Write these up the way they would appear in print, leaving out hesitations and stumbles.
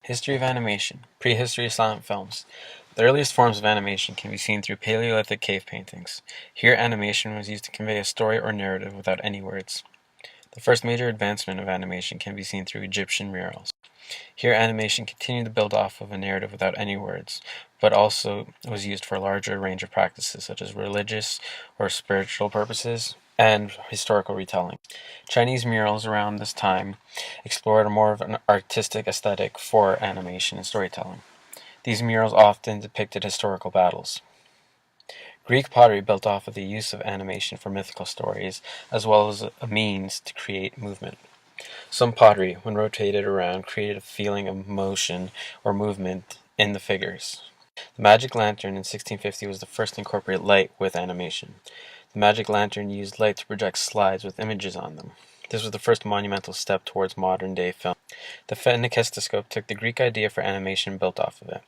History of animation. Prehistory of silent films. The earliest forms of animation can be seen through Paleolithic cave paintings. Here, animation was used to convey a story or narrative without any words. The first major advancement of animation can be seen through Egyptian murals. Here, animation continued to build off of a narrative without any words, but also was used for a larger range of practices such as religious or spiritual purposes and historical retelling. Chinese murals around this time explored more of an artistic aesthetic for animation and storytelling. These murals often depicted historical battles. Greek pottery built off of the use of animation for mythical stories, as well as a means to create movement. Some pottery, when rotated around, created a feeling of motion or movement in the figures. The magic lantern in 1650 was the first to incorporate light with animation. The magic lantern used light to project slides with images on them. This was the first monumental step towards modern-day film. The phenakistoscope took the Greek idea for animation and built off of it.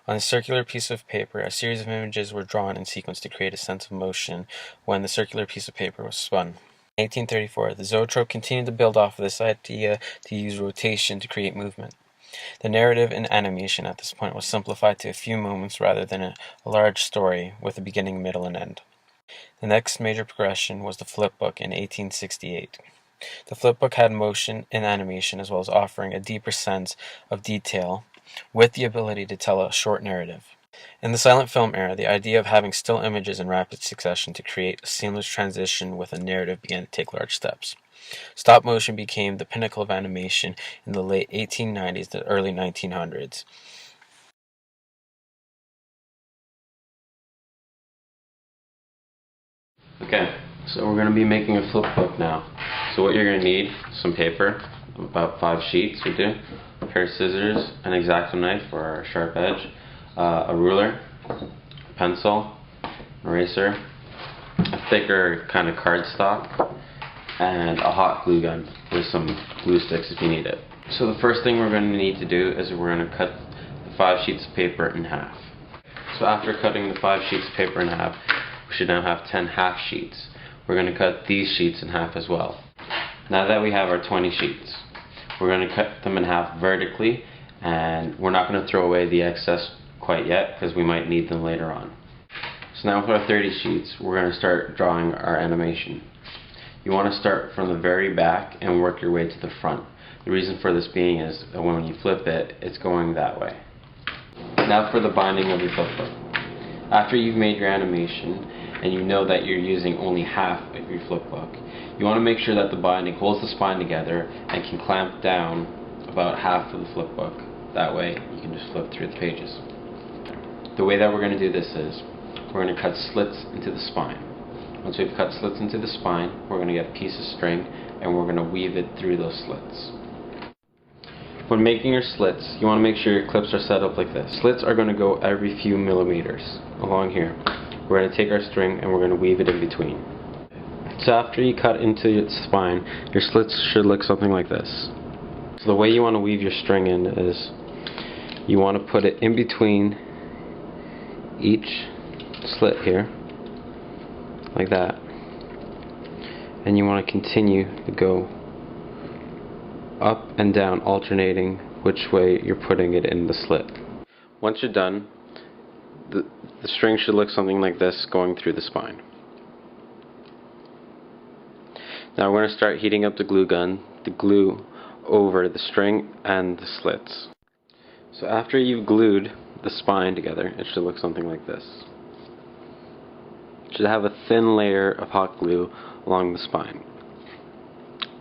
On a circular piece of paper, a series of images were drawn in sequence to create a sense of motion when the circular piece of paper was spun. In 1834, the zoetrope continued to build off of this idea to use rotation to create movement. The narrative in animation at this point was simplified to a few moments rather than a large story with a beginning, middle, and end. The next major progression was the flipbook in 1868. The flipbook had motion and animation as well as offering a deeper sense of detail with the ability to tell a short narrative. In the silent film era, the idea of having still images in rapid succession to create a seamless transition with a narrative began to take large steps. Stop motion became the pinnacle of animation in the late 1890s to early 1900s. Okay, so we're going to be making a flip book now. So what you're going to need, some paper, about 5 sheets would do, a pair of scissors, an X-Acto knife for our sharp edge, a ruler, a pencil, eraser, a thicker kind of cardstock, and a hot glue gun with some glue sticks if you need it. So the first thing we're going to need to do is we're going to cut the 5 sheets of paper in half. So after cutting the 5 sheets of paper in half, we should now have 10 half sheets. We're going to cut these sheets in half as well. Now that we have our 20 sheets, we're going to cut them in half vertically, and we're not going to throw away the excess quite yet because we might need them later on. So now with our 30 sheets, we're going to start drawing our animation. You want to start from the very back and work your way to the front. The reason for this being is that when you flip it, it's going that way. Now for the binding of your flip book. After you've made your animation and you know that you're using only half of your flip book, you want to make sure that the binding holds the spine together and can clamp down about half of the flip book. That way you can just flip through the pages. The way that we're going to do this is we're going to cut slits into the spine. Once we've cut slits into the spine, we're going to get a piece of string and we're going to weave it through those slits. When making your slits, you want to make sure your clips are set up like this. Slits are going to go every few millimeters along here. We're going to take our string and we're going to weave it in between. So after you cut into its spine, your slits should look something like this. So the way you want to weave your string in is you want to put it in between each slit here, like that, and you want to continue to go up and down, alternating which way you're putting it in the slit. Once you're done, the string should look something like this going through the spine. Now we're going to start heating up the glue gun, the glue over the string and the slits. So after you've glued the spine together, it should look something like this. It should have a thin layer of hot glue along the spine.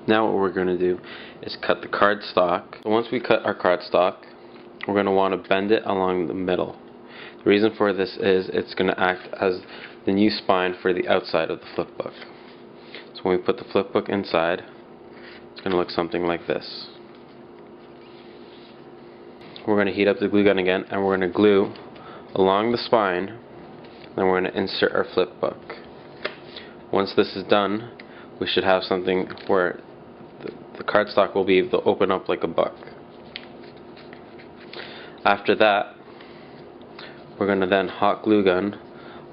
Now what we're going to do is cut the cardstock. So once we cut our cardstock, we're going to want to bend it along the middle. The reason for this is it's going to act as the new spine for the outside of the flip book. So when we put the flip book inside, it's going to look something like this. We're going to heat up the glue gun again and we're going to glue along the spine, then we're going to insert our flip book. Once this is done, we should have something where the cardstock will be able to open up like a book. After that, we're going to then hot glue gun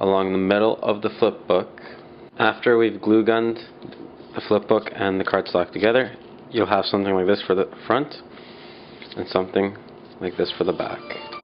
along the middle of the flip book. After we've glue gunned the flip book and the cardstock together, you'll have something like this for the front and something like this for the back.